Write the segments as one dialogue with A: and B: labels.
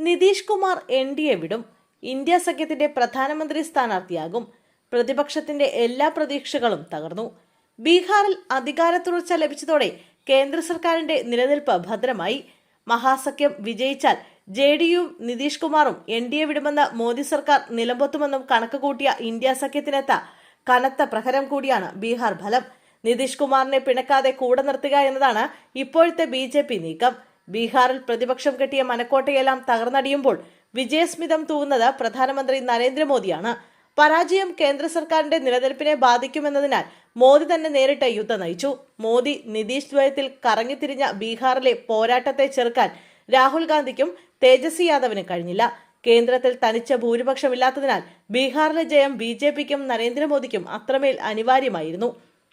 A: Nitish Kumar NDA വിടും. India സഖ്യത്തിന്റെ പ്രധാനമന്ത്രി സ്ഥാനാർത്ഥിയാകും. പ്രതിപക്ഷത്തിന്റെ എല്ലാ പ്രതീക്ഷകളും തകർന്നു. ബീഹാറിൽ അധികാര തുടർച്ച ലഭിച്ചതോടെ കേന്ദ്ര സർക്കാരിന്റെ നിലനിൽപ്പ് ഭദ്രമായി. മഹാസഖ്യം വിജയിച്ചാൽ ജെഡിയുവും നിതീഷ് കുമാറും എൻഡിഎ വിടുമെന്ന് മോദി സർക്കാർ നിലമ്പൊത്തുമെന്നും കണക്ക് കൂട്ടിയ ഇന്ത്യ സഖ്യത്തിനെത്ത കനത്ത പ്രഹരം കൂടിയാണ് ബീഹാർ ഫലം. നിതീഷ് കുമാറിനെ പിണക്കാതെ കൂടെ നിർത്തുക എന്നതാണ് ഇപ്പോഴത്തെ ബി നീക്കം. ബീഹാറിൽ പ്രതിപക്ഷം കെട്ടിയ മനക്കോട്ടയെല്ലാം തകർന്നടിയുമ്പോൾ വിജയസ്മിതം തൂവുന്നത് പ്രധാനമന്ത്രി നരേന്ദ്രമോദിയാണ്. പരാജയം കേന്ദ്ര സർക്കാരിന്റെ നിലനിൽപ്പിനെ ബാധിക്കുമെന്നതിനാൽ മോദി തന്നെ നേരിട്ട് യുദ്ധം നയിച്ചു. മോദി നിതീഷ് ദ്വയത്തിൽ കറങ്ങിത്തിരിഞ്ഞ ബീഹാറിലെ പോരാട്ടത്തെ ചെറുക്കാൻ രാഹുൽ ഗാന്ധിക്കും തേജസ്വി യാദവിനും കഴിഞ്ഞില്ല. കേന്ദ്രത്തിൽ തനിച്ച ഭൂരിപക്ഷമില്ലാത്തതിനാൽ ബീഹാറിലെ ജയം ബിജെപിക്കും നരേന്ദ്രമോദിക്കും അത്രമേൽ അനിവാര്യമായിരുന്നു.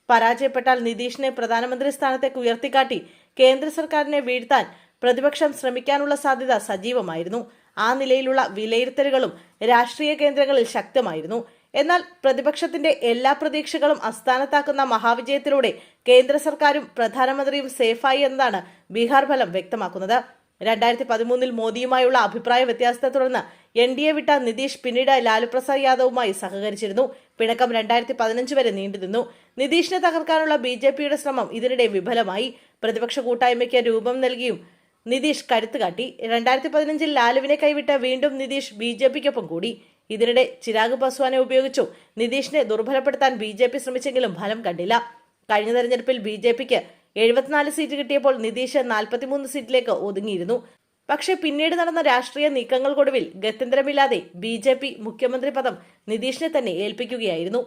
A: പരാജയപ്പെട്ടാൽ നിതീഷിനെ പ്രധാനമന്ത്രി സ്ഥാനത്തേക്ക് ഉയർത്തിക്കാട്ടി കേന്ദ്ര സർക്കാരിനെ വീഴ്ത്താൻ പ്രതിപക്ഷം ശ്രമിക്കാനുള്ള സാധ്യത സജീവമായിരുന്നു. ആ നിലയിലുള്ള വിലയിരുത്തലുകളും രാഷ്ട്രീയ കേന്ദ്രങ്ങളിൽ ശക്തമായിരുന്നു. എന്നാൽ പ്രതിപക്ഷത്തിന്റെ എല്ലാ പ്രതീക്ഷകളും അസ്ഥാനത്താക്കുന്ന മഹാവിജയത്തിലൂടെ കേന്ദ്ര സർക്കാരും പ്രധാനമന്ത്രിയും സേഫായി എന്നതാണ് ബീഹാർ ഫലം വ്യക്തമാക്കുന്നത്. 2013 മോദിയുമായുള്ള അഭിപ്രായ വ്യത്യാസത്തെ തുടർന്ന് എൻഡിഎ വിട്ട നിതീഷ് പിന്നീട് ലാലു പ്രസാദ് യാദവുമായി സഹകരിച്ചിരുന്നു. പിണക്കം 2015 വരെ നീണ്ടുനിന്നു. നിതീഷിനെ തകർക്കാനുള്ള ബിജെപിയുടെ ശ്രമം ഇതിനിടെ വിഫലമായി. പ്രതിപക്ഷ കൂട്ടായ്മയ്ക്ക് രൂപം നൽകിയും നിതീഷ് കരുത്തുകാട്ടി. 2015 ലാലുവിനെ കൈവിട്ട് വീണ്ടും നിതീഷ് ബിജെപിക്കൊപ്പം കൂടി. ഇതിനിടെ ചിരാഗ് പാസ്വാനെ ഉപയോഗിച്ചു നിതീഷിനെ ദുർബലപ്പെടുത്താൻ ബിജെപി ശ്രമിച്ചെങ്കിലും ഫലം കണ്ടില്ല. കഴിഞ്ഞ തെരഞ്ഞെടുപ്പിൽ ബിജെപിക്ക് 74 സീറ്റ് കിട്ടിയപ്പോൾ നിതീഷ് 43 സീറ്റിലേക്ക് ഒതുങ്ങിയിരുന്നു. പക്ഷേ പിന്നീട് നടന്ന രാഷ്ട്രീയ നീക്കങ്ങൾക്കൊടുവിൽ ഗത്യന്തരമില്ലാതെ ബിജെപി മുഖ്യമന്ത്രി പദം നിതീഷിനെ തന്നെ ഏൽപ്പിക്കുകയായിരുന്നു.